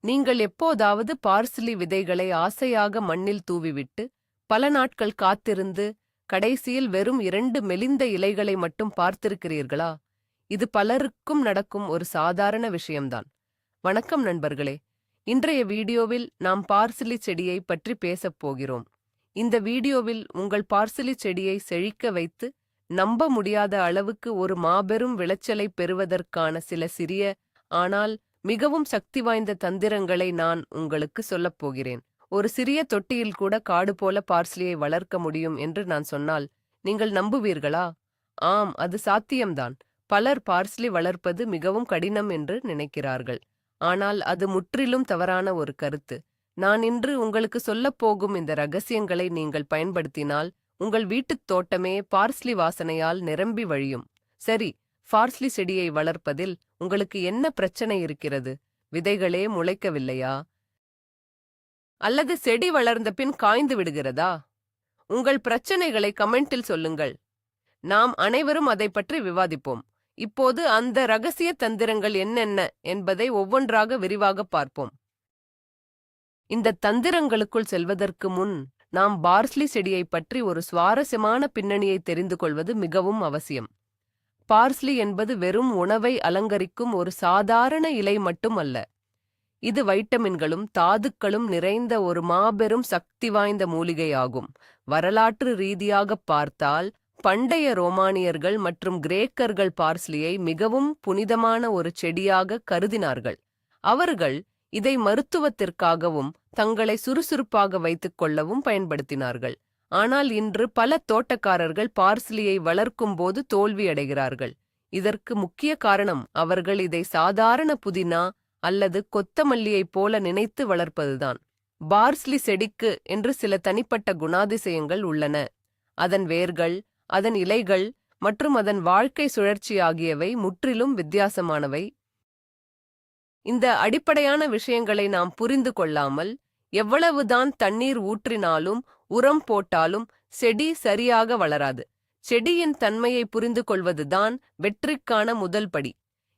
நீங்கள் எப்போதாவது பார்ஸ்லி விதைகளை ஆசையாக மண்ணில் தூவிவிட்டு பல நாட்கள் காத்திருந்து கடைசியில் வெறும் 2 மெலிந்த இலைகளை மட்டும் பார்த்திருக்கிறீர்களா? இது பலருக்கும் நடக்கும் ஒரு சாதாரண விஷயம்தான். வணக்கம் நண்பர்களே. இன்றைய வீடியோவில் நாம் பார்ஸ்லி செடியை பற்றி பேசப் போகிறோம். இந்த வீடியோவில் உங்கள் பார்ஸ்லி செடியை செழிக்க வைத்து நம்ப முடியாத அளவுக்கு ஒரு மாபெரும் விளைச்சலை பெறுவதற்கான சில சிறிய ஆனால் மிகவும் சக்தி வாய்ந்த தந்திரங்களை நான் உங்களுக்கு சொல்லப் போகிறேன். ஒரு சிறிய தொட்டியில் கூட காடு போல பார்ஸ்லியை வளர்க்க முடியும் என்று நான் சொன்னால் நீங்கள் நம்புவீர்களா? ஆம், அது சாத்தியம்தான். பலர் பார்ஸ்லி வளர்ப்பது மிகவும் கடினம் என்று நினைக்கிறார்கள். ஆனால் அது முற்றிலும் தவறான ஒரு கருத்து. நான் இன்று உங்களுக்கு சொல்லப் போகும் இந்த ரகசியங்களை நீங்கள் பயன்படுத்தினால் உங்கள் வீட்டுத் தோட்டமே பார்ஸ்லி வாசனையால் நிரம்பி வழியும். சரி, பார்ஸ்லி செடியை வளர்ப்பதில் உங்களுக்கு என்ன பிரச்சனை இருக்கிறது? விதைகளே முளைக்கவில்லையா? அல்லது செடி வளர்ந்த பின் காய்ந்து விடுகிறதா? உங்கள் பிரச்சனைகளை கமெண்டில் சொல்லுங்கள். நாம் அனைவரும் அதை பற்றி விவாதிப்போம். இப்போது அந்த ரகசிய தந்திரங்கள் என்னென்ன என்பதை ஒவ்வொன்றாக விரிவாக பார்ப்போம். இந்த தந்திரங்களுக்குள் செல்வதற்கு முன் நாம் பார்ஸ்லி செடியை பற்றி ஒரு சுவாரஸ்யமான பின்னணியை தெரிந்து கொள்வது மிகவும் அவசியம். பார்ஸ்லி என்பது வெறும் உணவை அலங்கரிக்கும் ஒரு சாதாரண இலை மட்டும் அல்ல. இது வைட்டமின்களும் தாதுக்களும் நிறைந்த ஒரு மாபெரும் சக்தி வாய்ந்த மூலிகையாகும். வரலாற்று ரீதியாகப் பார்த்தால் பண்டைய ரோமானியர்கள் மற்றும் கிரேக்கர்கள் பார்ஸ்லியை மிகவும் புனிதமான ஒரு செடியாக கருதினார்கள். அவர்கள் இதை மருத்துவத்திற்காகவும் தங்களை சுறுசுறுப்பாக வைத்துக் கொள்ளவும் பயன்படுத்தினார்கள். ஆனால் இன்று பல தோட்டக்காரர்கள் பார்ஸ்லியை வளர்க்கும் போது தோல்வியடைகிறார்கள். இதற்கு முக்கிய காரணம் அவர்கள் இதை சாதாரண புதினா அல்லது கொத்தமல்லியைப் போல நினைத்து வளர்ப்பதுதான். பார்ஸ்லி செடிக்கு என்று சில தனிப்பட்ட குணாதிசயங்கள் உள்ளன. அதன் வேர்கள், அதன் இலைகள் மற்றும் அதன் வாழ்க்கை சுழற்சி ஆகியவை முற்றிலும் வித்தியாசமானவை. இந்த அடிப்படையான விஷயங்களை நாம் புரிந்து கொள்ளாமல் எவ்வளவுதான் தண்ணீர் ஊற்றினாலும் உரம் போட்டாலும் செடி சரியாக வளராது. செடியின் தன்மையை புரிந்து கொள்வதுதான் வெற்றிக்கான முதல் படி.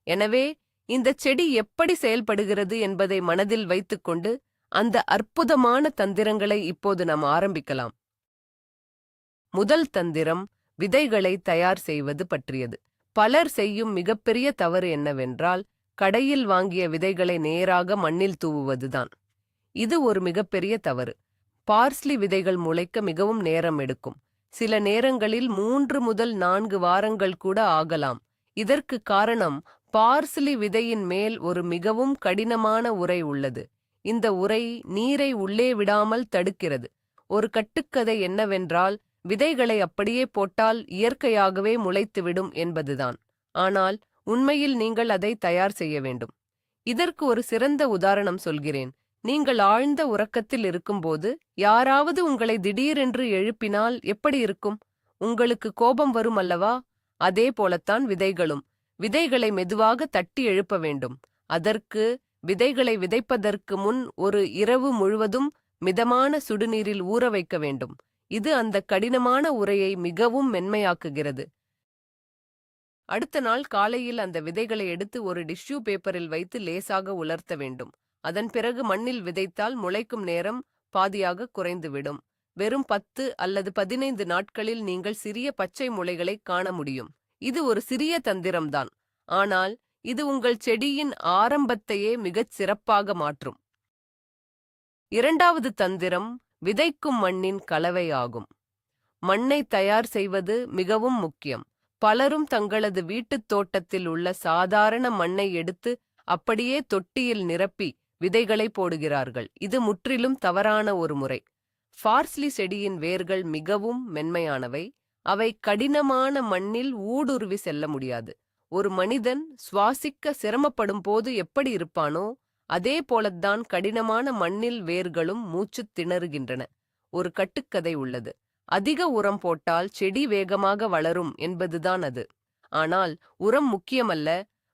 எனவே இந்த செடி எப்படி செயல்படுகிறது என்பதை மனதில் வைத்துக்கொண்டு அந்த அற்புதமான தந்திரங்களை இப்போது நாம் ஆரம்பிக்கலாம். முதல் தந்திரம் விதைகளை தயார் செய்வது பற்றியது. பலர் செய்யும் மிகப்பெரிய தவறு என்னவென்றால் கடையில் வாங்கிய விதைகளை நேராக மண்ணில் தூவுவதுதான். இது ஒரு மிகப்பெரிய தவறு. பார்ஸ்லி விதைகள் முளைக்க மிகவும் நேரம் எடுக்கும். சில நேரங்களில் 3 முதல் 4 வாரங்கள் கூட ஆகலாம். இதற்கு காரணம் பார்ஸ்லி விதையின் மேல் ஒரு மிகவும் கடினமான உறை உள்ளது. இந்த உறை நீரை உள்ளே விடாமல் தடுக்கிறது. ஒரு கட்டுக்கதை என்னவென்றால் விதைகளை அப்படியே போட்டால் இயற்கையாகவே முளைத்துவிடும் என்பதுதான். ஆனால் உண்மையில் நீங்கள் அதை தயார் செய்ய வேண்டும். இதற்கு ஒரு சிறந்த உதாரணம் சொல்கிறேன். நீங்கள் ஆழ்ந்த உறக்கத்தில் இருக்கும்போது யாராவது உங்களை திடீரென்று எழுப்பினால் எப்படி இருக்கும்? உங்களுக்கு கோபம் வரும் அல்லவா? அதே போலத்தான் விதைகளும். விதைகளை மெதுவாக தட்டி எழுப்ப வேண்டும். அதற்கு விதைகளை விதைப்பதற்கு முன் ஒரு இரவு முழுவதும் மிதமான சுடுநீரில் ஊற வைக்க வேண்டும். இது அந்த கடினமான உறையை மிகவும் மென்மையாக்குகிறது. அடுத்த நாள் காலையில் அந்த விதைகளை எடுத்து ஒரு டிஷ்யூ பேப்பரில் வைத்து லேசாக உலர்த்த வேண்டும். அதன் பிறகு மண்ணில் விதைத்தால் முளைக்கும் நேரம் பாதியாக குறைந்துவிடும். வெறும் 10 அல்லது 15 நாட்களில் நீங்கள் சிறிய பச்சை முளைகளை காண முடியும். இது ஒரு சிறிய தந்திரம்தான், ஆனால் இது உங்கள் செடியின் ஆரம்பத்தையே மிகச் சிறப்பாக மாற்றும். இரண்டாவது தந்திரம் விதைக்கும் மண்ணின் கலவையாகும். மண்ணை தயார் செய்வது மிகவும் முக்கியம். பலரும் தங்களது வீட்டுத் தோட்டத்தில் உள்ள சாதாரண மண்ணை எடுத்து அப்படியே தொட்டியில் நிரப்பி விதைகளை போடுகிறார்கள். இது முற்றிலும் தவறான ஒரு முறை. பார்ஸ்லி செடியின் வேர்கள் மிகவும் மென்மையானவை. அவை கடினமான மண்ணில் ஊடுருவி செல்ல முடியாது. ஒரு மனிதன் சுவாசிக்க சிரமப்படும் போது எப்படி இருப்பானோ அதே போலத்தான் கடினமான மண்ணில் வேர்களும் மூச்சுத் திணறுகின்றன. ஒரு கட்டுக்கதை உள்ளது. அதிக உரம் போட்டால் செடி வேகமாக வளரும் என்பதுதான் அது. ஆனால் உரம் முக்கியமல்ல,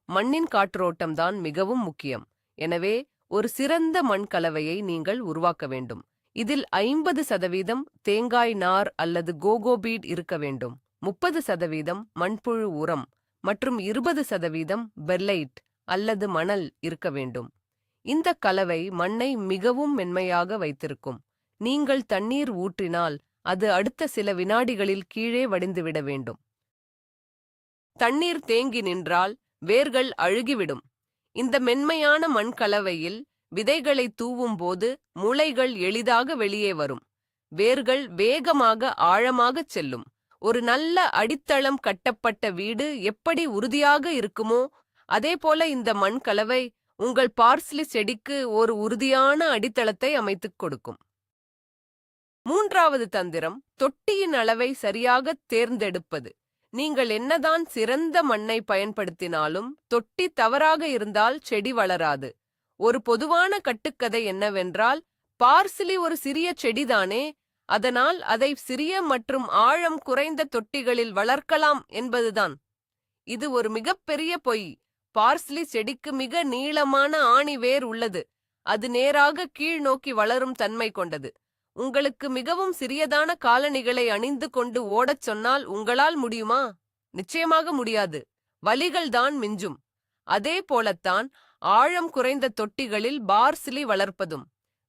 மண்ணின் காற்றோட்டம்தான் மிகவும் முக்கியம். எனவே ஒரு சிறந்த மண் கலவையை நீங்கள் உருவாக்க வேண்டும். இதில் 50% தேங்காய் நார் அல்லது கோகோபீட் இருக்க வேண்டும். 30% மண்புழு உரம் மற்றும் 20% பெர்லைட் அல்லது மணல் இருக்க வேண்டும். இந்த கலவை மண்ணை மிகவும் மென்மையாக வைத்திருக்கும். நீங்கள் தண்ணீர் ஊற்றினால் அது அடுத்த சில வினாடிகளில் கீழே வடிந்துவிட வேண்டும். தண்ணீர் தேங்கி நின்றால் வேர்கள் அழுகிவிடும். இந்த மென்மையான மண் கலவையில் விதைகளை தூவும் போது முளைகள் எளிதாக வெளியே வரும். வேர்கள் வேகமாக ஆழமாகச் செல்லும். ஒரு நல்ல அடித்தளம் கட்டப்பட்ட வீடு எப்படி உறுதியாக இருக்குமோ அதேபோல இந்த மண் கலவை உங்கள் பார்ஸ்லி செடிக்கு ஒரு உறுதியான அடித்தளத்தை அமைத்துக் கொடுக்கும். மூன்றாவது தந்திரம், தொட்டியின் அளவை சரியாக தேர்ந்தெடுப்பது. நீங்கள் என்னதான் சிறந்த மண்ணை பயன்படுத்தினாலும் தொட்டி தவறாக இருந்தால் செடி வளராது. ஒரு பொதுவான கட்டுக்கதை என்னவென்றால், பார்ஸ்லி ஒரு சிறிய செடிதானே, அதனால் அதை சிறிய மற்றும் ஆழம் குறைந்த தொட்டிகளில் வளர்க்கலாம் என்பதுதான். இது ஒரு மிகப்பெரிய பொய். பார்ஸ்லி செடிக்கு மிக நீளமான ஆணி வேர் உள்ளது. அது நேராக கீழ் நோக்கி வளரும் தன்மை கொண்டது. உங்களுக்கு மிகவும் சிறியதான காலணிகளை அணிந்து கொண்டு ஓடச் சொன்னால் உங்களால் முடியுமா? நிச்சயமாக முடியாது. வலிகள்தான் மிஞ்சும். அதே போலத்தான் ஆழம் குறைந்த தொட்டிகளில் பார்ஸ்லி வளர்ப்பதும்.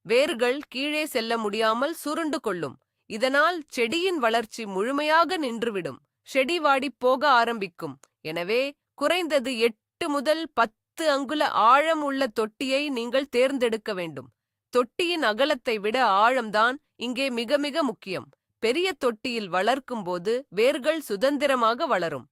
வேர்கள் கீழே செல்ல முடியாமல் சுருண்டு கொள்ளும். இதனால் செடியின் வளர்ச்சி முழுமையாக நின்றுவிடும். செடி வாடிப் போக ஆரம்பிக்கும். எனவே குறைந்தது 8 முதல் 10 அங்குல ஆழம் உள்ள தொட்டியை நீங்கள் தேர்ந்தெடுக்க வேண்டும். தொட்டியின் அகலத்தை விட ஆழம்தான் இங்கே மிக மிக முக்கியம். பெரிய தொட்டியில் வளர்க்கும் போது வேர்கள் சுதந்திரமாக வளரும்.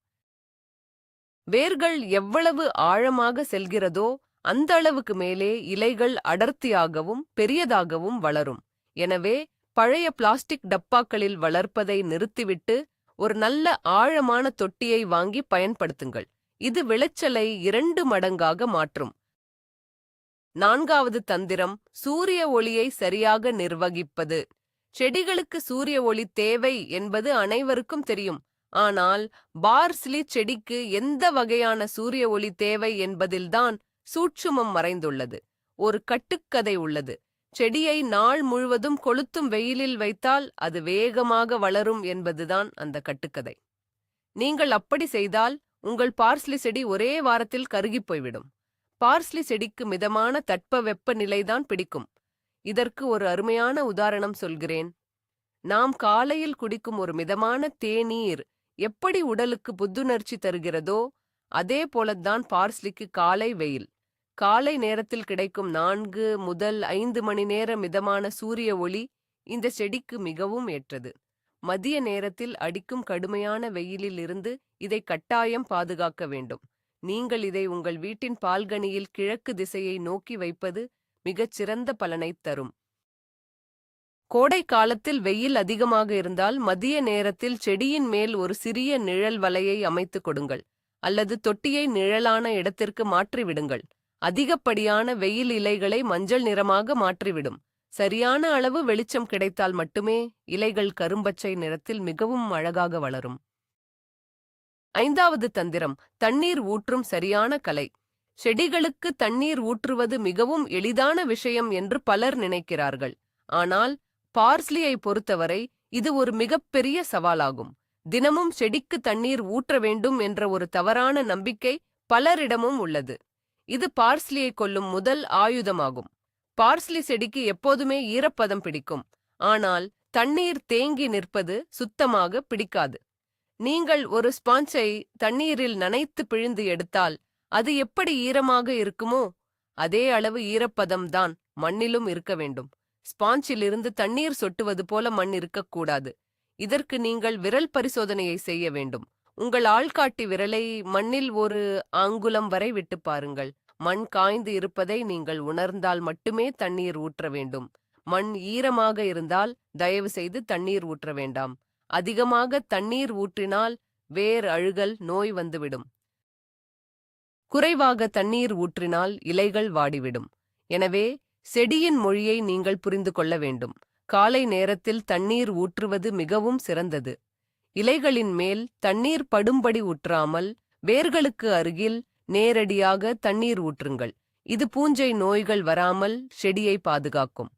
வேர்கள் எவ்வளவு ஆழமாக செல்கிறதோ அந்த அளவுக்கு மேலே இலைகள் அடர்த்தியாகவும் பெரியதாகவும் வளரும். எனவே பழைய பிளாஸ்டிக் டப்பாக்களில் வளர்ப்பதை நிறுத்திவிட்டு ஒரு நல்ல ஆழமான தொட்டியை வாங்கி பயன்படுத்துங்கள். இது விளைச்சலை 2 மடங்காக மாற்றும். நான்காவது தந்திரம், சூரிய ஒளியை சரியாக நிர்வகிப்பது. செடிகளுக்கு சூரிய ஒளி தேவை என்பது அனைவருக்கும் தெரியும். ஆனால் பார்ஸ்லி செடிக்கு எந்த வகையான சூரிய ஒளி தேவை என்பதில்தான் சூட்சுமம் மறைந்துள்ளது. ஒரு கட்டுக்கதை உள்ளது. செடியை நாள் முழுவதும் கொளுத்தும் வெயிலில் வைத்தால் அது வேகமாக வளரும் என்பதுதான் அந்த கட்டுக்கதை. நீங்கள் அப்படி செய்தால் உங்கள் பார்ஸ்லி செடி ஒரே வாரத்தில் கருகிப் போய்விடும். பார்ஸ்லி செடிக்கு மிதமான தட்பவெப்ப நிலைதான் பிடிக்கும். இதற்கு ஒரு அருமையான உதாரணம் சொல்கிறேன். நாம் காலையில் குடிக்கும் ஒரு மிதமான தேநீர் எப்படி உடலுக்கு புத்துணர்ச்சி தருகிறதோ அதே போலத்தான் பார்ஸ்லிக்கு காலை வெயில். காலை நேரத்தில் கிடைக்கும் 4 முதல் 5 மணி நேர மிதமான சூரிய ஒளி இந்த செடிக்கு மிகவும் ஏற்றது. மதிய நேரத்தில் அடிக்கும் கடுமையான வெயிலில் இருந்து இதை கட்டாயம் பாதுகாக்க வேண்டும். நீங்கள் இதை உங்கள் வீட்டின் பால்கனியில் கிழக்கு திசையை நோக்கி வைப்பது மிகச் சிறந்த பலனைத் தரும். கோடை காலத்தில் வெயில் அதிகமாக இருந்தால் மதிய நேரத்தில் செடியின் மேல் ஒரு சிறிய நிழல் வலையை அமைத்துக் கொடுங்கள், அல்லது தொட்டியை நிழலான இடத்திற்கு மாற்றிவிடுங்கள். அதிகப்படியான வெயில் இலைகளை மஞ்சள் நிறமாக மாற்றிவிடும். சரியான அளவு வெளிச்சம் கிடைத்தால் மட்டுமே இலைகள் கரும்பச்சை நிறத்தில் மிகவும் அழகாக வளரும். ஐந்தாவது தந்திரம், தண்ணீர் ஊற்றும் சரியான கலை. செடிகளுக்கு தண்ணீர் ஊற்றுவது மிகவும் எளிதான விஷயம் என்று பலர் நினைக்கிறார்கள். ஆனால் பார்ஸ்லியை பொறுத்தவரை இது ஒரு மிகப்பெரிய சவாலாகும். தினமும் செடிக்கு தண்ணீர் ஊற்ற வேண்டும் என்ற ஒரு தவறான நம்பிக்கை பலரிடமும் உள்ளது. இது பார்ஸ்லியை கொல்லும் முதல் ஆயுதமாகும். பார்ஸ்லி செடிக்கு எப்போதுமே ஈரப்பதம் பிடிக்கும். ஆனால் தண்ணீர் தேங்கி நிற்பது சுத்தமாக பிடிக்காது. நீங்கள் ஒரு ஸ்பாஞ்சை தண்ணீரில் நனைத்து பிழிந்து எடுத்தால் அது எப்படி ஈரமாக இருக்குமோ அதே அளவு ஈரப்பதம் தான் மண்ணிலும் இருக்க வேண்டும். ஸ்பாஞ்சிலிருந்து தண்ணீர் சொட்டுவது போல மண் இருக்கக்கூடாது. இதற்கு நீங்கள் விரல் பரிசோதனையை செய்ய வேண்டும். உங்கள் ஆள்காட்டி விரலை மண்ணில் ஒரு அங்குலம் வரை விட்டு பாருங்கள். மண் காய்ந்து இருப்பதை நீங்கள் உணர்ந்தால் மட்டுமே தண்ணீர் ஊற்ற வேண்டும். மண் ஈரமாக இருந்தால் தயவு செய்து தண்ணீர் ஊற்ற வேண்டாம். அதிகமாக தண்ணீர் ஊற்றினால் வேர் அழுகல் நோய் வந்துவிடும். குறைவாக தண்ணீர் ஊற்றினால் இலைகள் வாடிவிடும். எனவே செடியின் மொழியை நீங்கள் புரிந்து கொள்ள வேண்டும். காலை நேரத்தில் தண்ணீர் ஊற்றுவது மிகவும் சிறந்தது. இலைகளின் மேல் தண்ணீர் படும்படி ஊற்றாமல் வேர்களுக்கு அருகில் நேரடியாக தண்ணீர் ஊற்றுங்கள். இது பூஞ்சை நோய்கள் வராமல் செடியை பாதுகாக்கும்.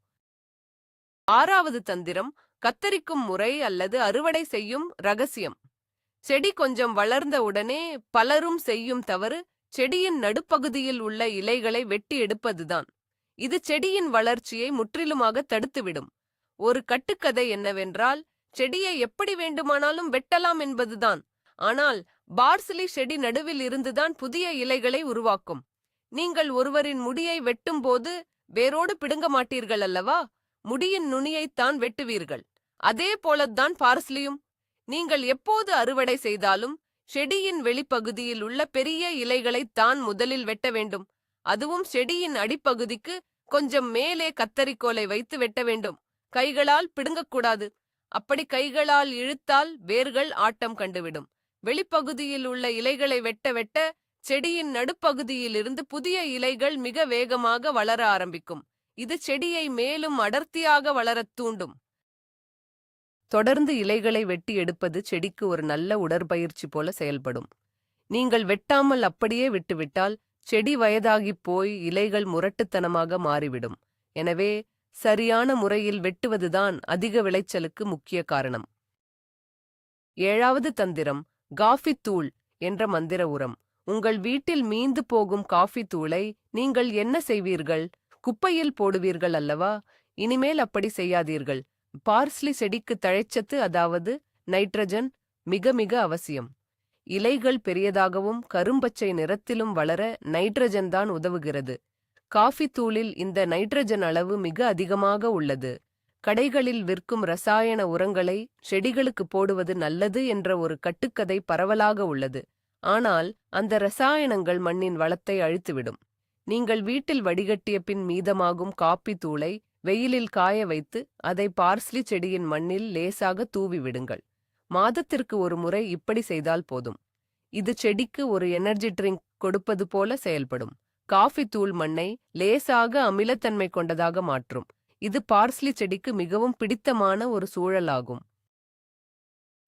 ஆறாவது தந்திரம், கத்தரிக்கும் முறை அல்லது அறுவடை செய்யும் ரகசியம். செடி கொஞ்சம் வளர்ந்த உடனே பலரும் செய்யும் தவறு செடியின் நடுப்பகுதியில் உள்ள இலைகளை வெட்டி எடுப்பதுதான். இது செடியின் வளர்ச்சியை முற்றிலுமாக தடுத்துவிடும். ஒரு கட்டுக்கதை என்னவென்றால், செடியை எப்படி வேண்டுமானாலும் வெட்டலாம் என்பதுதான். ஆனால் பார்ஸ்லி செடி நடுவில் இருந்துதான் புதிய இலைகளை உருவாக்கும். நீங்கள் ஒருவரின் முடியை வெட்டும்போது வேரோடு பிடுங்க மாட்டீர்கள் அல்லவா? முடியின் நுனியைத்தான் வெட்டுவீர்கள். அதே போலத்தான் பார்ஸ்லியும். நீங்கள் எப்போது அறுவடை செய்தாலும் செடியின் வெளிப்பகுதியில் உள்ள பெரிய இலைகளைத்தான் முதலில் வெட்ட வேண்டும். அதுவும் செடியின் அடிப்பகுதிக்கு கொஞ்சம் மேலே கத்தரிக்கோலை வைத்து வெட்ட வேண்டும். கைகளால் பிடுங்கக்கூடாது. அப்படி கைகளால் இழுத்தால் வேர்கள் ஆட்டம் கண்டுவிடும். வெளிப்பகுதியில் உள்ள இலைகளை வெட்ட வெட்ட செடியின் நடுப்பகுதியிலிருந்து புதிய இலைகள் மிக வேகமாக வளர ஆரம்பிக்கும். இது செடியை மேலும் அடர்த்தியாக வளரத் தூண்டும். தொடர்ந்து இலைகளை வெட்டி எடுப்பது செடிக்கு ஒரு நல்ல உடற்பயிற்சி போல செயல்படும். நீங்கள் வெட்டாமல் அப்படியே விட்டுவிட்டால் செடி வயதாகிப் போய் இலைகள் முரட்டுத்தனமாக மாறிவிடும். எனவே சரியான முறையில் வெட்டுவதுதான் அதிக விளைச்சலுக்கு முக்கிய காரணம். 7வது தந்திரம், காஃபி தூள் என்ற மந்திர உரம். உங்கள் வீட்டில் மீந்து போகும் காஃபி தூளை நீங்கள் என்ன செய்வீர்கள்? குப்பையில் போடுவீர்கள் அல்லவா? இனிமேல் அப்படி செய்யாதீர்கள். பார்ஸ்லி செடிக்கு தழைச்சத்து, அதாவது நைட்ரஜன், மிக மிக அவசியம். இலைகள் பெரியதாகவும் கரும்பச்சை நிறத்திலும் வளர நைட்ரஜன் தான் உதவுகிறது. காஃபி தூளில் இந்த நைட்ரஜன் அளவு மிக அதிகமாக உள்ளது. கடைகளில் விற்கும் ரசாயன உரங்களை செடிகளுக்கு போடுவது நல்லது என்ற ஒரு கட்டுக்கதை பரவலாக உள்ளது. ஆனால் அந்த ரசாயனங்கள் மண்ணின் வளத்தை அழித்துவிடும். நீங்கள் வீட்டில் வடிகட்டிய பின் மீதமாகும் காப்பி தூளை வெயிலில் காய வைத்து அதை பார்ஸ்லி செடியின் மண்ணில் லேசாக தூவி விடுங்கள். மாதத்திற்கு ஒரு முறை இப்படி செய்தால் போதும். இது செடிக்கு ஒரு எனர்ஜி ட்ரிங்க் கொடுப்பது போல செயல்படும். காஃபி தூள் மண்ணை லேசாக அமிலத்தன்மை கொண்டதாக மாற்றும். இது பார்ஸ்லி செடிக்கு மிகவும் பிடித்தமான ஒரு சூழலாகும்.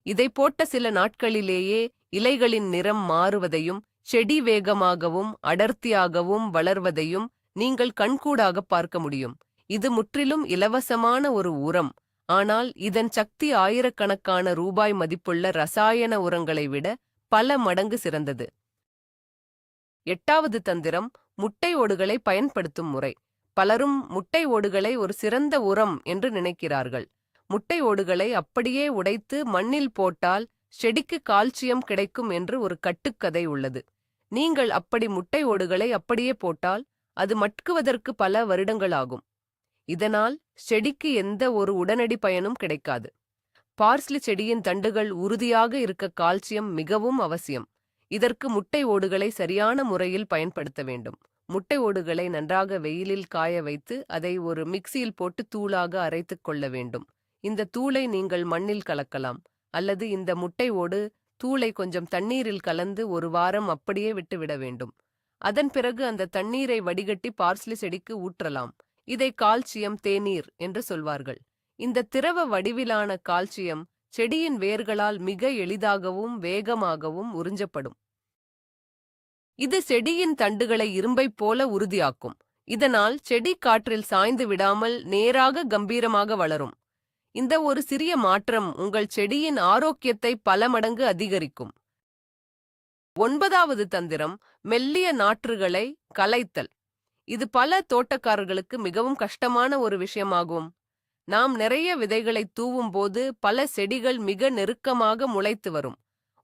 இதை போட்ட சில நாட்களிலேயே இலைகளின் நிறம் மாறுவதையும் செடி வேகமாகவும் அடர்த்தியாகவும் வளர்வதையும் நீங்கள் கண்கூடாக பார்க்க முடியும். இது முற்றிலும் இலவசமான ஒரு உரம். ஆனால் இதன் சக்தி ஆயிரக்கணக்கான ரூபாய் மதிப்புள்ள ரசாயன உரங்களை விட பல மடங்கு சிறந்தது. 8வது தந்திரம், முட்டை ஓடுகளை பயன்படுத்தும் முறை. பலரும் முட்டை ஓடுகளை ஒரு சிறந்த உரம் என்று நினைக்கிறார்கள். முட்டை ஓடுகளை அப்படியே உடைத்து மண்ணில் போட்டால் செடிக்கு கால்சியம் கிடைக்கும் என்று ஒரு கட்டுக்கதை உள்ளது. நீங்கள் அப்படி முட்டை ஓடுகளை அப்படியே போட்டால் அது மட்குவதற்கு பல வருடங்களாகும். இதனால் செடிக்கு எந்த ஒரு உடனடி பயனும் கிடைக்காது. பார்ஸ்லி செடியின் தண்டுகள் உறுதியாக இருக்க கால்சியம் மிகவும் அவசியம். இதற்கு முட்டை ஓடுகளை சரியான முறையில் பயன்படுத்த வேண்டும். முட்டை ஓடுகளை நன்றாக வெயிலில் காய வைத்து அதை ஒரு மிக்சியில் போட்டு தூளாக அரைத்துக் கொள்ள வேண்டும். இந்த தூளை நீங்கள் மண்ணில் கலக்கலாம். அல்லது இந்த முட்டை ஓடு தூளை கொஞ்சம் தண்ணீரில் கலந்து ஒரு வாரம் அப்படியே விட்டுவிட வேண்டும். அதன் பிறகு அந்த தண்ணீரை வடிகட்டி பார்ஸ்லி செடிக்கு ஊற்றலாம். இதை கால்சியம் தேநீர் என்று சொல்வார்கள். இந்த திரவ வடிவிலான கால்சியம் செடியின் வேர்களால் மிக எளிதாகவும் வேகமாகவும் உறிஞ்சப்படும். இது செடியின் தண்டுகளை இரும்பைப் போல உறுதியாக்கும். இதனால் செடி காற்றில் சாய்ந்து விடாமல் நேராக கம்பீரமாக வளரும். இந்த ஒரு சிறிய மாற்றம் உங்கள் செடியின் ஆரோக்கியத்தை பல மடங்கு அதிகரிக்கும். 9வது தந்திரம், மெல்லிய நாற்றுகளை கலைத்தல். இது பல தோட்டக்காரர்களுக்கு மிகவும் கஷ்டமான ஒரு விஷயமாகும். நாம் நிறைய விதைகளை தூவும் போது பல செடிகள் மிக நெருக்கமாக முளைத்து வரும்.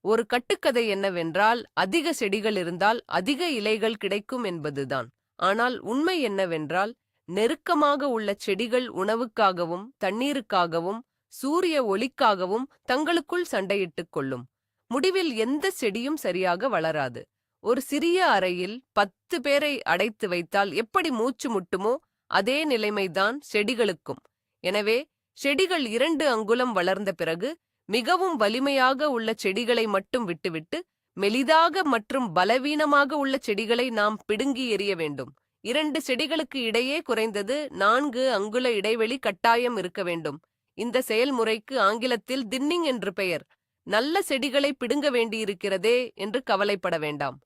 ஒரு கட்டுக்கதை என்னவென்றால், அதிக செடிகள் இருந்தால் அதிக இலைகள் கிடைக்கும் என்பதுதான். ஆனால் உண்மை என்னவென்றால், நெருக்கமாக உள்ள செடிகள் உணவுக்காகவும் தண்ணீருக்காகவும் சூரிய ஒளிக்காகவும் தங்களுக்குள் சண்டையிட்டுக் கொள்ளும். முடிவில் எந்த செடியும் சரியாக வளராது. ஒரு சிறிய அறையில் 10 பேரை அடைத்து வைத்தால் எப்படி மூச்சு முட்டுமோ அதே நிலைமைதான் செடிகளுக்கும். எனவே செடிகள் 2 அங்குலம் வளர்ந்த பிறகு மிகவும் வலிமையாக உள்ள செடிகளை மட்டும் விட்டுவிட்டு மெலிதாக மற்றும் பலவீனமாக உள்ள செடிகளை நாம் பிடுங்கி எறிய வேண்டும். 2 செடிகளுக்கு இடையே குறைந்தது 4 அங்குல இடைவெளி கட்டாயம் இருக்க வேண்டும். இந்த செயல்முறைக்கு ஆங்கிலத்தில் தின்னிங் என்று பெயர். நல்ல செடிகளை பிடுங்க வேண்டியிருக்கிறதே என்று கவலைப்பட வேண்டாம்.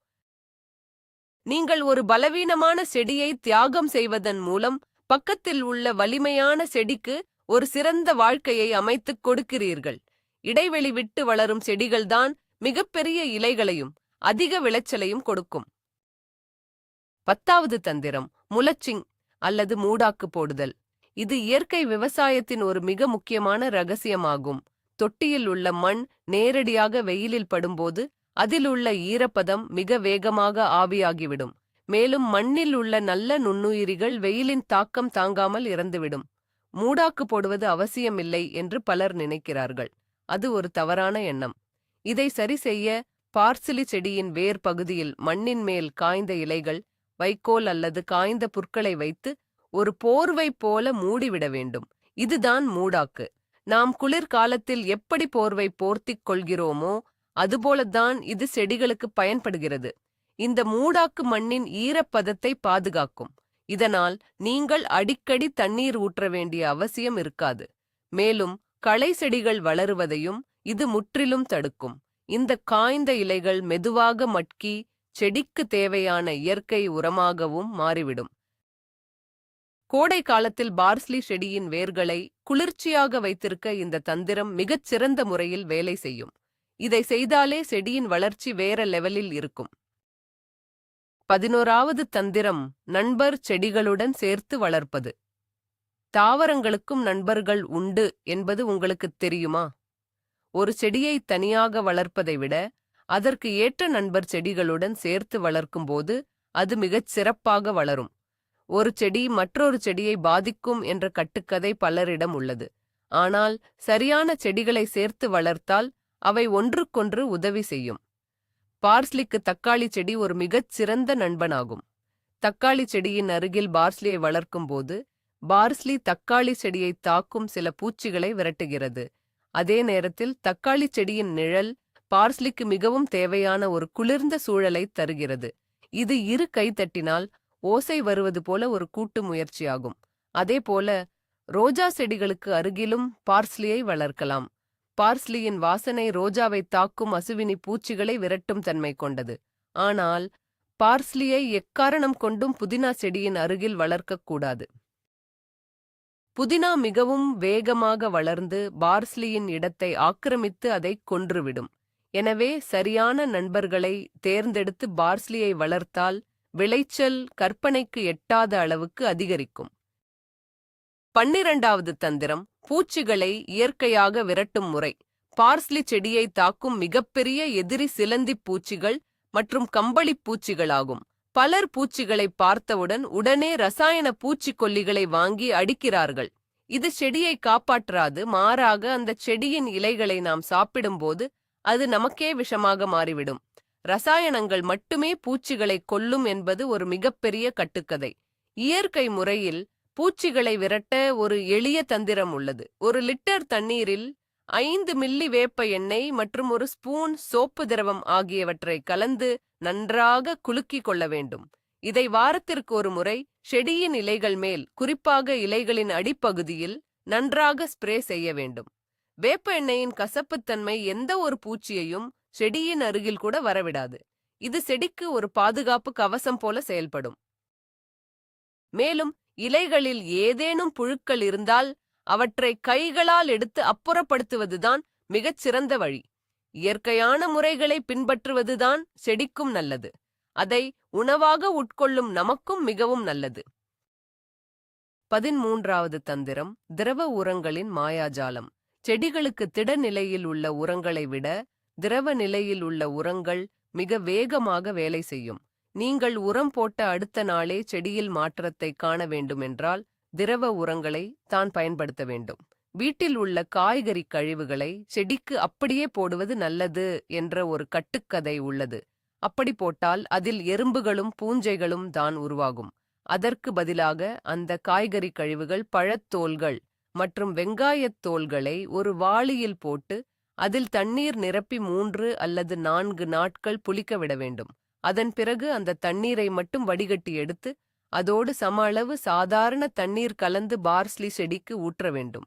நீங்கள் ஒரு பலவீனமான செடியை தியாகம் செய்வதன் மூலம் பக்கத்தில் உள்ள வலிமையான செடிக்கு ஒரு சிறந்த வாழ்க்கையை அமைத்துக் கொடுக்கிறீர்கள். இடைவெளி விட்டு வளரும் செடிகள்தான் மிகப்பெரிய இலைகளையும் அதிக விளைச்சலையும் கொடுக்கும். 10வது தந்திரம், முலச்சிங் அல்லது மூடாக்கு போடுதல். இது இயற்கை விவசாயத்தின் ஒரு மிக முக்கியமான ரகசியமாகும். தொட்டியில் உள்ள மண் நேரடியாக வெயிலில் படும்போது அதில் உள்ள ஈரப்பதம் மிக வேகமாக ஆவியாகிவிடும். மேலும் மண்ணில் உள்ள நல்ல நுண்ணுயிரிகள் வெயிலின் தாக்கம் தாங்காமல் இறந்துவிடும். மூடாக்கு போடுவது அவசியமில்லை என்று பலர் நினைக்கிறார்கள். அது ஒரு தவறான எண்ணம். இதை சரி செய்ய பார்சிலி செடியின் வேர் பகுதியில் மண்ணின் மேல் காய்ந்த இலைகள், வைக்கோல் அல்லது காய்ந்த புற்களை வைத்து ஒரு போர்வை போல மூடிவிட வேண்டும். இதுதான் மூடாக்கு. நாம் குளிர்காலத்தில் எப்படி போர்வை போர்த்திக் கொள்கிறோமோ அதுபோலத்தான் இது செடிகளுக்கு பயன்படுகிறது. இந்த மூடாக்கு மண்ணின் ஈரப்பதத்தை பாதுகாக்கும். இதனால் நீங்கள் அடிக்கடி தண்ணீர் ஊற்ற வேண்டிய அவசியம் இருக்காது. மேலும் களை செடிகள் வளருவதையும் இது முற்றிலும் தடுக்கும். இந்த காய்ந்த இலைகள் மெதுவாக மட்கி செடிக்கு தேவையான இயற்கை உரமாகவும் மாறிவிடும். கோடை காலத்தில் பார்ஸ்லி செடியின் வேர்களை குளிர்ச்சியாக வைத்திருக்க இந்த தந்திரம் மிகச் சிறந்த முறையில் வேலை செய்யும். இதை செய்தாலே செடியின் வளர்ச்சி வேற லெவலில் இருக்கும். 11வது தந்திரம், நண்பர் செடிகளுடன் சேர்த்து வளர்ப்பது. தாவரங்களுக்கும் நண்பர்கள் உண்டு என்பது உங்களுக்குத் தெரியுமா? ஒரு செடியை தனியாக வளர்ப்பதை விட அதற்கு ஏற்ற நண்பர் செடிகளுடன் சேர்த்து வளர்க்கும்போது அது மிகச் சிறப்பாக வளரும். ஒரு செடி மற்றொரு செடியை பாதிக்கும் என்ற கட்டுக்கதை பலரிடம் உள்ளது. ஆனால் சரியான செடிகளை சேர்த்து வளர்த்தால் அவை ஒன்றுக்கொன்று உதவி செய்யும். பார்ஸ்லிக்கு தக்காளி செடி ஒரு மிகச் சிறந்த நண்பனாகும். தக்காளி செடியின் அருகில் பார்ஸ்லியை வளர்க்கும்போது பார்ஸ்லி தக்காளி செடியை தாக்கும் சில பூச்சிகளை விரட்டுகிறது. அதே நேரத்தில் தக்காளி செடியின் நிழல் பார்ஸ்லிக்கு மிகவும் தேவையான ஒரு குளிர்ந்த சூழலை தருகிறது. இது இரு கைத்தட்டினால் ஓசை வருவது போல ஒரு கூட்டு முயற்சியாகும். அதேபோல ரோஜா செடிகளுக்கு அருகிலும் பார்ஸ்லியை வளர்க்கலாம். பார்ஸ்லியின் வாசனை ரோஜாவை தாக்கும் அசுவினி பூச்சிகளை விரட்டும் தன்மை கொண்டது. ஆனால் பார்ஸ்லியை எக்காரணம் கொண்டும் புதினா செடியின் அருகில் வளர்க்கக்கூடாது. புதினா மிகவும் வேகமாக வளர்ந்து பார்ஸ்லியின் இடத்தை ஆக்கிரமித்து அதை கொன்றுவிடும். எனவே சரியான நண்பர்களை தேர்ந்தெடுத்து பார்ஸ்லியை வளர்த்தால் விளைச்சல் கற்பனைக்கு எட்டாத அளவுக்கு அதிகரிக்கும். 12வது தந்திரம், பூச்சிகளை இயற்கையாக விரட்டும் முறை. பார்ஸ்லி செடியை தாக்கும் மிகப்பெரிய எதிரி சிலந்திப் பூச்சிகள் மற்றும் கம்பளிப் பூச்சிகளாகும். பலர் பூச்சிகளை பார்த்தவுடன் உடனே ரசாயன பூச்சிக்கொல்லிகளை வாங்கி அடிக்கிறார்கள். இது செடியை காப்பாற்றாது. மாறாக அந்த செடியின் இலைகளை நாம் சாப்பிடும்போது அது நமக்கே விஷமாக மாறிவிடும். ரசாயனங்கள் மட்டுமே பூச்சிகளை கொல்லும் என்பது ஒரு மிகப்பெரிய கட்டுக்கதை. இயற்கை முறையில் பூச்சிகளை விரட்ட ஒரு எளிய தந்திரம் உள்ளது. 1 லிட்டர் தண்ணீரில் 5 மில்லி வேப்ப எண்ணெய் மற்றும் 1 ஸ்பூன் சோப்பு திரவம் ஆகியவற்றை கலந்து நன்றாக குலுக்கிக் கொள்ள வேண்டும். இதை வாரத்திற்கு ஒரு முறை செடியின் இலைகள் மேல், குறிப்பாக இலைகளின் அடிப்பகுதியில் நன்றாக ஸ்ப்ரே செய்ய வேண்டும். வேப்ப எண்ணெயின் கசப்புத்தன்மை எந்த ஒரு பூச்சியையும் செடியின் அருகில் கூட வரவிடாது. இது செடிக்கு ஒரு பாதுகாப்பு கவசம் போல செயல்படும். மேலும் இலைகளில் ஏதேனும் புழுக்கள் இருந்தால் அவற்றை கைகளால் எடுத்து அப்புறப்படுத்துவதுதான் மிகச் சிறந்த வழி. இயற்கையான முறைகளை பின்பற்றுவதுதான் செடிக்கும் நல்லது. அதை உணவாக உட்கொள்ளும் நமக்கும் மிகவும் நல்லது. 13வது தந்திரம், திரவ உரங்களின் மாயாஜாலம். செடிகளுக்கு திட நிலையில் உள்ள உரங்களை விட திரவ நிலையில் உள்ள உரங்கள் மிக வேகமாக வேலை செய்யும். நீங்கள் உரம் போட்ட அடுத்த நாளே செடியில் மாற்றத்தை காண வேண்டுமென்றால் திரவ உரங்களை தான் பயன்படுத்த வேண்டும். வீட்டில் உள்ள காய்கறி கழிவுகளை செடிக்கு அப்படியே போடுவது நல்லது என்ற ஒரு கட்டுக்கதை உள்ளது. அப்படி போட்டால் அதில் எறும்புகளும் பூஞ்சைகளும் தான் உருவாகும். அதற்கு பதிலாக அந்த காய்கறி கழிவுகள், பழத்தோல்கள் மற்றும் வெங்காயத் தோல்களை ஒரு வாளியில் போட்டு அதில் தண்ணீர் நிரப்பி 3 அல்லது 4 நாட்கள் புளிக்க விட வேண்டும். அதன் பிறகு அந்த தண்ணீரை மட்டும் வடிகட்டி எடுத்து அதோடு சம அளவு சாதாரண தண்ணீர் கலந்து பார்ஸ்லி செடிக்கு ஊற்ற வேண்டும்.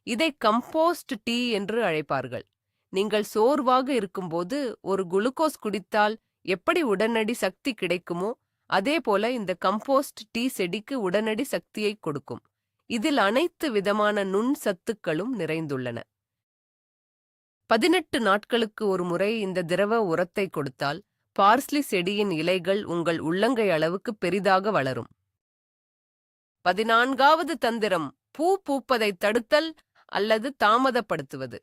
இதை கம்போஸ்ட் டீ என்று அழைப்பார்கள். நீங்கள் சோர்வாக இருக்கும்போது ஒரு குளுக்கோஸ் குடித்தால் எப்படி உடனடி சக்தி கிடைக்குமோ அதேபோல இந்த கம்போஸ்ட் டீ செடிக்கு உடனடி சக்தியை கொடுக்கும். இதில் அனைத்து விதமான நுண் சத்துக்களும் நிறைந்துள்ளன. 18 நாட்களுக்கு ஒரு முறை இந்த திரவ உரத்தை கொடுத்தால் பார்ஸ்லி செடியின் இலைகள் உங்கள் உள்ளங்கை அளவுக்கு பெரிதாக வளரும். 14வது தந்திரம் பூ பூப்பதை தடுத்தல் அல்லது தாமதப்படுத்துவது.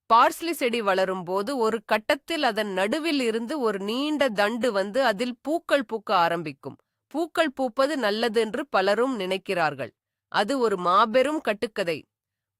பார்ஸ்லி செடி வளரும் போது ஒரு கட்டத்தில் அதன் நடுவில் இருந்து ஒரு நீண்ட தண்டு வந்து அதில் பூக்கள் பூக்க ஆரம்பிக்கும். பூக்கள் பூப்பது நல்லது என்று பலரும் நினைக்கிறார்கள். அது ஒரு மாபெரும் கட்டுக்கதை.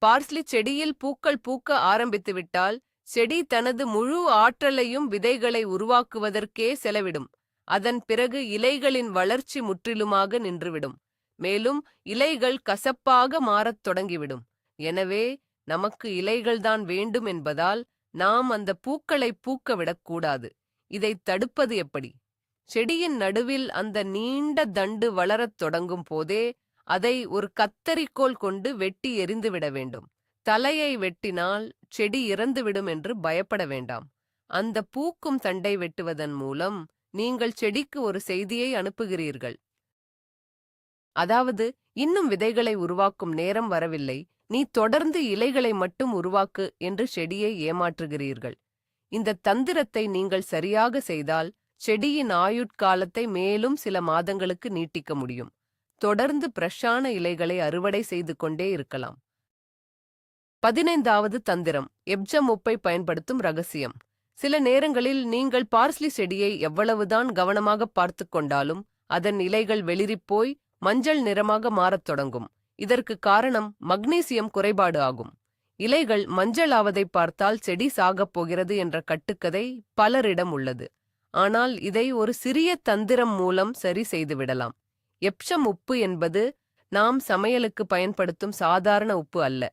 பார்ஸ்லி செடியில் பூக்கள் பூக்க ஆரம்பித்துவிட்டால் செடி தனது முழு ஆற்றலையும் விதைகளை உருவாக்குவதற்கே செலவிடும். அதன் பிறகு இலைகளின் வளர்ச்சி முற்றிலுமாக நின்றுவிடும். மேலும் இலைகள் கசப்பாக மாறத் தொடங்கிவிடும். எனவே நமக்கு இலைகள்தான் வேண்டும் என்பதால் நாம் அந்த பூக்களை பூக்க விடக்கூடாது. இதை தடுப்பது எப்படி? செடியின் நடுவில் அந்த நீண்ட தண்டு வளரத் தொடங்கும் போதே அதை ஒரு கத்தரிக்கோல் கொண்டு வெட்டி எறிந்துவிட வேண்டும். தலையை வெட்டினால் செடி இறந்துவிடும் என்று பயப்பட வேண்டாம். அந்த பூக்கும் தண்டை வெட்டுவதன் மூலம் நீங்கள் செடிக்கு ஒரு செய்தியை அனுப்புகிறீர்கள். அதாவது, இன்னும் விதைகளை உருவாக்கும் நேரம் வரவில்லை, நீ தொடர்ந்து இலைகளை மட்டும் உருவாக்கு என்று செடியை ஏமாற்றுகிறீர்கள். இந்த தந்திரத்தை நீங்கள் சரியாக செய்தால் செடியின் ஆயுட்காலத்தை மேலும் சில மாதங்களுக்கு நீட்டிக்க முடியும். தொடர்ந்து பிரஷான இலைகளை அறுவடை செய்து கொண்டே இருக்கலாம். 15வது தந்திரம் எப்சம் உப்பை பயன்படுத்தும் ரகசியம். சில நேரங்களில் நீங்கள் பார்ஸ்லி செடியை எவ்வளவுதான் கவனமாக பார்த்து கொண்டாலும் அதன் இலைகள் வெளிரிப்போய் மஞ்சள் நிறமாக மாறத் தொடங்கும். இதற்கு காரணம் மக்னீசியம் குறைபாடு ஆகும். இலைகள் மஞ்சள் ஆவதை பார்த்தால் செடி சாகப் போகிறது என்ற கட்டுக்கதை பலரிடம் உள்ளது. ஆனால் இதை ஒரு சிறிய தந்திரம் மூலம் சரி செய்துவிடலாம். எப்சம் உப்பு என்பது நாம் சமையலுக்கு பயன்படுத்தும் சாதாரண உப்பு அல்ல.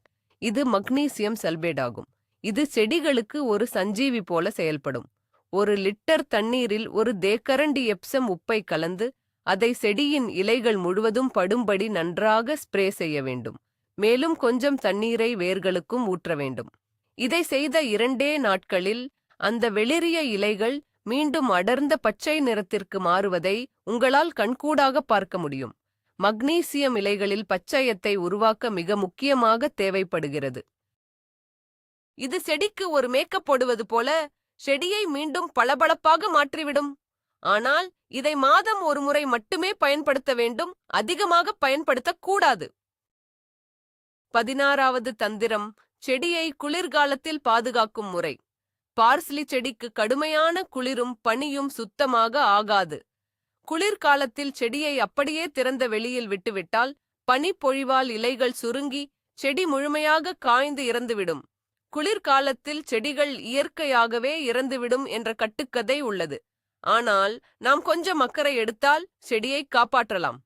இது மக்னீசியம் சல்பேடாகும். இது செடிகளுக்கு ஒரு சஞ்சீவி போல செயல்படும். 1 லிட்டர் தண்ணீரில் 1 தேக்கரண்டி எப்சம் உப்பை கலந்து அதை செடியின் இலைகள் முழுவதும் படும்படி நன்றாக ஸ்ப்ரே செய்ய வேண்டும். மேலும் கொஞ்சம் தண்ணீரை வேர்களுக்கும் ஊற்ற வேண்டும். இதை செய்த 2 நாட்களில் அந்த வெளிரிய இலைகள் மீண்டும் அடர்ந்த பச்சை நிறத்திற்கு மாறுவதை உங்களால் கண்கூடாக பார்க்க முடியும். மக்னீசியம் இலைகளில் பச்சையத்தை உருவாக்க மிக முக்கியமாக தேவைப்படுகிறது. இது செடிக்கு ஒரு மேக்கப் போடுவது போல செடியை மீண்டும் பளபளப்பாக மாற்றிவிடும். ஆனால் இதை மாதம் ஒரு முறை மட்டுமே பயன்படுத்த வேண்டும், அதிகமாக பயன்படுத்தக்கூடாது. 16வது தந்திரம் செடியை குளிர்காலத்தில் பாதுகாக்கும் முறை. பார்ஸ்லி செடிக்கு கடுமையான குளிரும் பனியும் சுத்தமாக ஆகாது. குளிர்காலத்தில் செடியை அப்படியே திறந்த வெளியில் விட்டுவிட்டால் பனிப்பொழிவால் இலைகள் சுருங்கி செடி முழுமையாக காய்ந்து இறந்துவிடும். குளிர்காலத்தில் செடிகள் இயற்கையாகவே இறந்துவிடும் என்ற கட்டுக்கதை உள்ளது. ஆனால் நாம் கொஞ்சம் அக்கறை எடுத்தால் செடியை காப்பாற்றலாம்.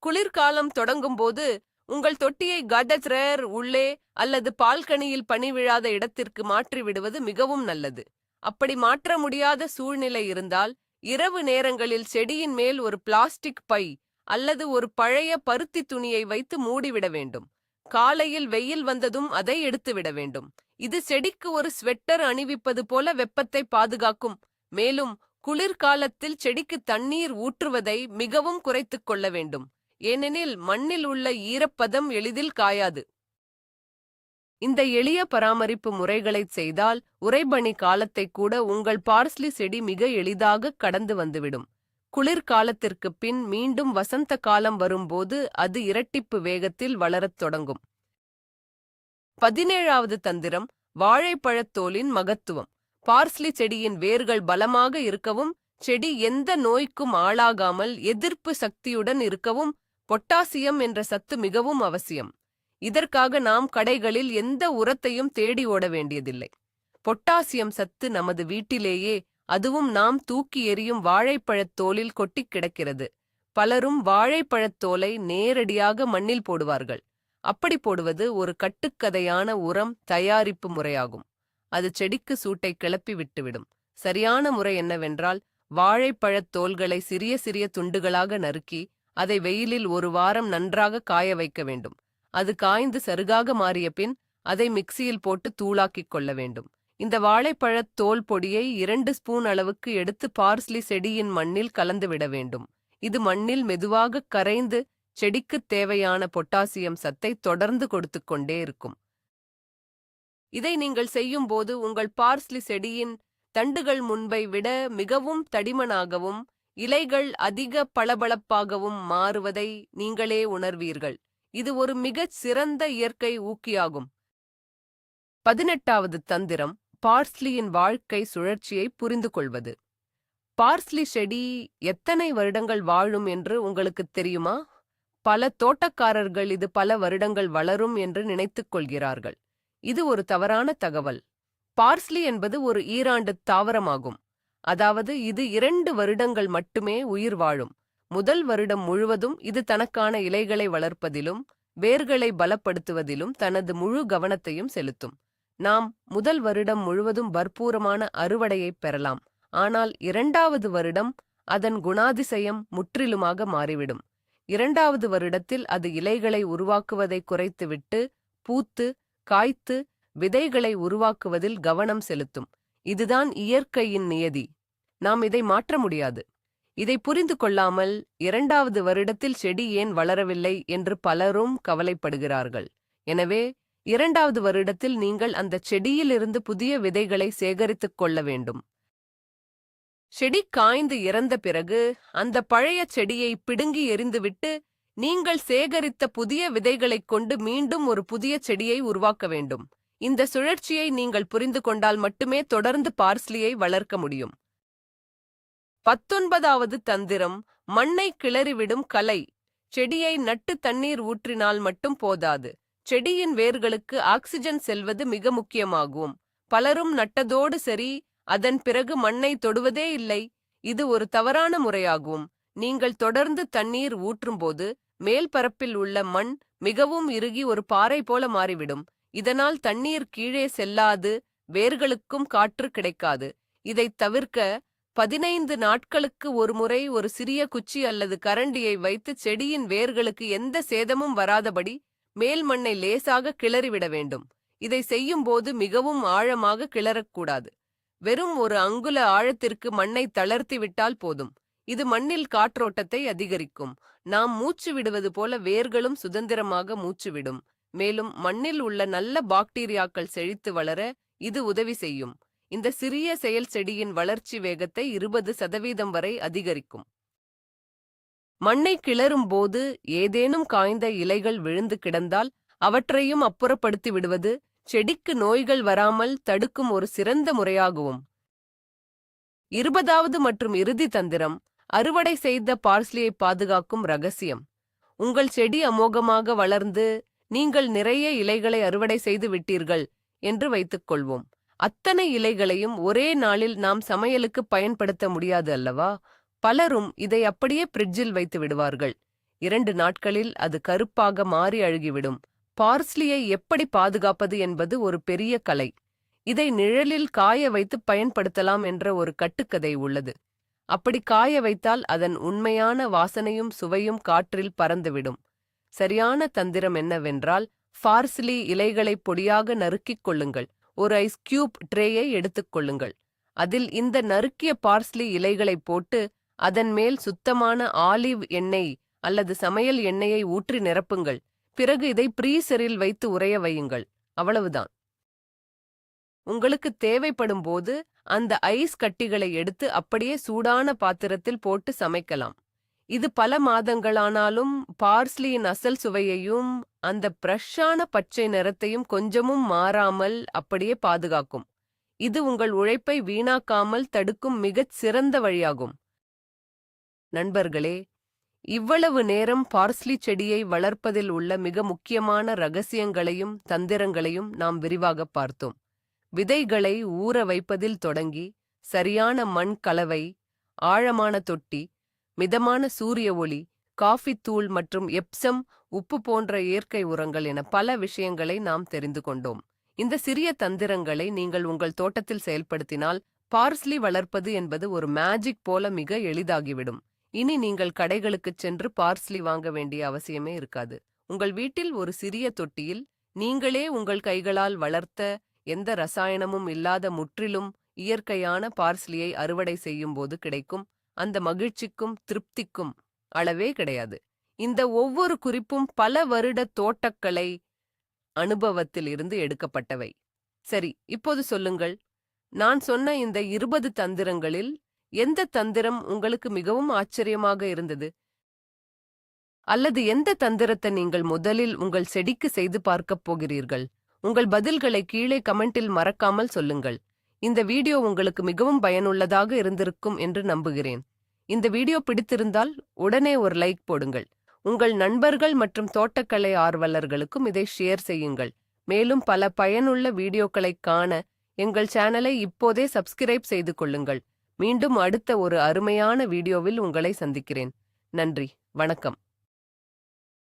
குளிர்காலம் தொடங்கும் போது உங்கள் தொட்டியை கார்டர் உள்ளே அல்லது பால்கனியில் பனி விழாத இடத்திற்கு மாற்றிவிடுவது மிகவும் நல்லது. அப்படி மாற்ற முடியாத சூழ்நிலை இருந்தால் இரவு நேரங்களில் செடியின் மேல் ஒரு பிளாஸ்டிக் பை அல்லது ஒரு பழைய பருத்தி துணியை வைத்து மூடிவிட வேண்டும். காலையில் வெயில் வந்ததும் அதை எடுத்துவிட வேண்டும். இது செடிக்கு ஒரு ஸ்வெட்டர் அணிவிப்பது போல வெப்பத்தை பாதுகாக்கும். மேலும் குளிர்காலத்தில் செடிக்கு தண்ணீர் ஊற்றுவதை மிகவும் குறைத்துக் கொள்ள வேண்டும். ஏனெனில் மண்ணில் உள்ள ஈரப்பதம் எளிதில் காயாது. இந்த எளிய பராமரிப்பு முறைகளைச் செய்தால் உறைபனி காலத்தை கூட உங்கள் பார்ஸ்லி செடி மிக எளிதாக கடந்து வந்துவிடும். குளிர்காலத்திற்குப் பின் மீண்டும் வசந்த காலம் வரும்போது அது இரட்டிப்பு வேகத்தில் வளரத் தொடங்கும். 17வது தந்திரம் வாழைப்பழத்தோலின் மகத்துவம். பார்ஸ்லி செடியின் வேர்கள் பலமாக இருக்கவும் செடி எந்த நோய்க்கும் ஆளாகாமல் எதிர்ப்பு சக்தியுடன் இருக்கவும் பொட்டாசியம் என்ற சத்து மிகவும் அவசியம். இதற்காக நாம் கடைகளில் எந்த உரத்தையும் தேடி ஓட வேண்டியதில்லை. பொட்டாசியம் சத்து நமது வீட்டிலேயே, அதுவும் நாம் தூக்கி எறியும் வாழைப்பழத்தோலில் கொட்டிக் கிடக்கிறது. பலரும் வாழைப்பழத்தோலை நேரடியாக மண்ணில் போடுவார்கள். அப்படி போடுவது ஒரு கட்டுக்கதையான உரம் தயாரிப்பு முறையாகும். அது செடிக்கு சூட்டை கிளப்பி விட்டுவிடும். சரியான முறை என்னவென்றால், வாழைப்பழத் தோல்களை சிறிய சிறிய துண்டுகளாக நறுக்கி அதை வெயிலில் 1 வாரம் நன்றாக காய வைக்க வேண்டும். அது காய்ந்து சருகாக மாறிய பின் அதை மிக்சியில் போட்டு தூளாக்கிக் கொள்ள வேண்டும். இந்த வாழைப்பழத் தோல் பொடியை 2 ஸ்பூன் அளவுக்கு எடுத்து பார்ஸ்லி செடியின் மண்ணில் கலந்துவிட வேண்டும். இது மண்ணில் மெதுவாக கரைந்து செடிக்குத் தேவையான பொட்டாசியம் சத்தை தொடர்ந்து கொடுத்து கொண்டே இருக்கும். இதை நீங்கள் செய்யும்போது உங்கள் பார்ஸ்லி செடியின் தண்டுகள் முன்பை விட மிகவும் தடிமனாகவும் இலைகள் அதிக பளபளப்பாகவும் மாறுவதை நீங்களே உணர்வீர்கள். இது ஒரு மிகச் சிறந்த இயற்கை ஊக்கியாகும். 18வது தந்திரம் பார்ஸ்லியின் வாழ்க்கை சுழற்சியை புரிந்து கொள்வது. பார்ஸ்லி செடி எத்தனை வருடங்கள் வாழும் என்று உங்களுக்குத் தெரியுமா? பல தோட்டக்காரர்கள் இது பல வருடங்கள் வளரும் என்று நினைத்துக் கொள்கிறார்கள். இது ஒரு தவறான தகவல். பார்ஸ்லி என்பது ஒரு ஈராண்டு தாவரமாகும். அதாவது இது 2 வருடங்கள் மட்டுமே உயிர் வாழும். முதல் வருடம் முழுவதும் இது தனக்கான இலைகளை வளர்ப்பதிலும் வேர்களை பலப்படுத்துவதிலும் தனது முழு கவனத்தையும் செலுத்தும். நாம் முதல் வருடம் முழுவதும் பற்பூரமான அறுவடையைப் பெறலாம். ஆனால் 2வது வருடம் அதன் குணாதிசயம் முற்றிலுமாக மாறிவிடும். 2வது வருடத்தில் அது இலைகளை உருவாக்குவதை குறைத்துவிட்டு பூத்து காய்த்து விதைகளை உருவாக்குவதில் கவனம் செலுத்தும். இதுதான் இயற்கையின் நியதி. நாம் இதை மாற்ற முடியாது. இதை புரிந்து கொள்ளாமல் 2வது வருடத்தில் செடி ஏன் வளரவில்லை என்று பலரும் கவலைப்படுகிறார்கள். எனவே 2வது வருடத்தில் நீங்கள் அந்த செடியிலிருந்து புதிய விதைகளை சேகரித்துக் கொள்ள வேண்டும். செடி காய்ந்து இறந்த பிறகு அந்த பழைய செடியை பிடுங்கி எறிந்துவிட்டு நீங்கள் சேகரித்த புதிய விதைகளைக் கொண்டு மீண்டும் ஒரு புதிய செடியை உருவாக்க வேண்டும். இந்த சுழற்சியை நீங்கள் புரிந்து கொண்டால் மட்டுமே தொடர்ந்து பார்ஸ்லியை வளர்க்க முடியும். 19வது தந்திரம் மண்ணை கிளறிவிடும் கலை. செடியை நட்டு தண்ணீர் ஊற்றினால் மட்டும் போதாது. செடியின் வேர்களுக்கு ஆக்சிஜன் செல்வது மிக முக்கியமாகும். பலரும் நட்டதோடு சரி, அதன் பிறகு மண்ணை தொடுவதே இல்லை. இது ஒரு தவறான முறையாகும். நீங்கள் தொடர்ந்து தண்ணீர் ஊற்றும்போது மேல் பரப்பில் உள்ள மண் மிகவும் இறுகி ஒரு பாறை போல மாறிவிடும். இதனால் தண்ணீர் கீழே செல்லாது, வேர்களுக்கும் காற்று கிடைக்காது. இதைத் தவிர்க்க 15 நாட்களுக்கு ஒருமுறை ஒரு சிறிய குச்சி அல்லது கரண்டியை வைத்து செடியின் வேர்களுக்கு எந்த சேதமும் வராதபடி மேல் மண்ணை லேசாக கிளறிவிட வேண்டும். இதை செய்யும்போது மிகவும் ஆழமாக கிளறக்கூடாது. வெறும் ஒரு அங்குல ஆழத்திற்கு மண்ணை தளர்த்தி விட்டால் போதும். இது மண்ணில் காற்றோட்டத்தை அதிகரிக்கும். நாம் மூச்சு விடுவது போல வேர்களும் சுதந்திரமாக மூச்சுவிடும். மேலும் மண்ணில் உள்ள நல்ல பாக்டீரியாக்கள் செழித்து வளர இது உதவி செய்யும். இந்த சிறிய செயல் செடியின் வளர்ச்சி வேகத்தை 20% வரை அதிகரிக்கும். மண்ணை கிளறும் போது ஏதேனும் காய்ந்த இலைகள் விழுந்து கிடந்தால் அவற்றையும் அப்புறப்படுத்தி விடுவது செடிக்கு நோய்கள் வராமல் தடுக்கும் ஒரு சிறந்த முறையாகும். 20வது மற்றும் இறுதி தந்திரம் அறுவடை செய்த பார்ஸ்லியை பாதுகாக்கும் ரகசியம். உங்கள் செடி அமோகமாக வளர்ந்து நீங்கள் நிறைய இலைகளை அறுவடை செய்து விட்டீர்கள் என்று வைத்துக் கொள்வோம். அத்தனை இலைகளையும் ஒரே நாளில் நாம் சமையலுக்கு பயன்படுத்த முடியாது அல்லவா? பலரும் இதை அப்படியே பிரிட்ஜில் வைத்து விடுவார்கள். 2 நாட்களில் அது கருப்பாக மாறி அழுகிவிடும். பார்ஸ்லியை எப்படி பாதுகாப்பது என்பது ஒரு பெரிய கலை. இதை நிழலில் காய வைத்து பயன்படுத்தலாம் என்ற ஒரு கட்டுக்கதை உள்ளது. அப்படி காய வைத்தால் அதன் உண்மையான வாசனையும் சுவையும் காற்றில் பறந்துவிடும். சரியான தந்திரம் என்னவென்றால், பார்ஸ்லி இலைகளை பொடியாக நறுக்கிக் கொள்ளுங்கள். ஒரு ஐஸ் கியூப் ட்ரேயை எடுத்துக் கொள்ளுங்கள். அதில் இந்த நறுக்கிய பார்ஸ்லி இலைகளை போட்டு அதன் மேல் சுத்தமான ஆலிவ் எண்ணெய் அல்லது சமையல் எண்ணெயை ஊற்றி நிரப்புங்கள். பிறகு இதை பிரீசரில் வைத்து உறைய வையுங்கள். அவ்வளவுதான். உங்களுக்கு தேவைப்படும் போது அந்த ஐஸ் கட்டிகளை எடுத்து அப்படியே சூடான பாத்திரத்தில் போட்டு சமைக்கலாம். இது பல மாதங்களானாலும் பார்ஸ்லியின் அசல் சுவையையும் அந்த பிரஷ்ஷான பச்சை நிறத்தையும் கொஞ்சமும் மாறாமல் அப்படியே பாதுகாக்கும். இது உங்கள் உழைப்பை வீணாக்காமல் தடுக்கும் மிகச் சிறந்த வழியாகும். நண்பர்களே, இவ்வளவு நேரம் பார்ஸ்லி செடியை வளர்ப்பதில் உள்ள மிக முக்கியமான ரகசியங்களையும் தந்திரங்களையும் நாம் விரிவாக பார்த்தோம். விதைகளை ஊற வைப்பதில் தொடங்கி சரியான மண் கலவை, ஆழமான தொட்டி, மிதமான சூரிய ஒளி, காஃபி தூள் மற்றும் எப்சம் உப்பு போன்ற இயற்கை உரங்கள் என பல விஷயங்களை நாம் தெரிந்து கொண்டோம். இந்த சிறிய தந்திரங்களை நீங்கள் உங்கள் தோட்டத்தில் செயல்படுத்தினால் பார்ஸ்லி வளர்ப்பது என்பது ஒரு மேஜிக் போல மிக எளிதாகிவிடும். இனி நீங்கள் கடைகளுக்குச் சென்று பார்ஸ்லி வாங்க வேண்டிய அவசியமே இருக்காது. உங்கள் வீட்டில் ஒரு சிறிய தொட்டியில் நீங்களே உங்கள் கைகளால் வளர்த்த எந்த ரசாயனமும் இல்லாத முற்றிலும் இயற்கையான பார்ஸ்லியை அறுவடை செய்யும் போது கிடைக்கும் அந்த மகிழ்ச்சிக்கும் திருப்திக்கும் அளவே கிடையாது. இந்த ஒவ்வொரு குறிப்பும் பல வருட தோட்டக்கலை அனுபவத்தில் இருந்து எடுக்கப்பட்டவை. சரி, இப்போது சொல்லுங்கள், நான் சொன்ன இந்த 20 தந்திரங்களில் எந்த தந்திரம் உங்களுக்கு மிகவும் ஆச்சரியமாக இருந்தது? அல்லது எந்த தந்திரத்தை நீங்கள் முதலில் உங்கள் செடிக்கு செய்து பார்க்கப் போகிறீர்கள்? உங்கள் பதில்களை கீழே கமெண்டில் மறக்காமல் சொல்லுங்கள். இந்த வீடியோ உங்களுக்கு மிகவும் பயனுள்ளதாக இருந்திருக்கும் என்று நம்புகிறேன். இந்த வீடியோ பிடித்திருந்தால் உடனே ஒரு லைக் போடுங்கள். உங்கள் நண்பர்கள் மற்றும் தோட்டக்கலை ஆர்வலர்களுக்கும் இதை ஷேர் செய்யுங்கள். மேலும் பல பயனுள்ள வீடியோக்களைக் காண எங்கள் சேனலை இப்போதே சப்ஸ்கிரைப் செய்து கொள்ளுங்கள். மீண்டும் அடுத்த ஒரு அருமையான வீடியோவில் உங்களை சந்திக்கிறேன். நன்றி, வணக்கம்.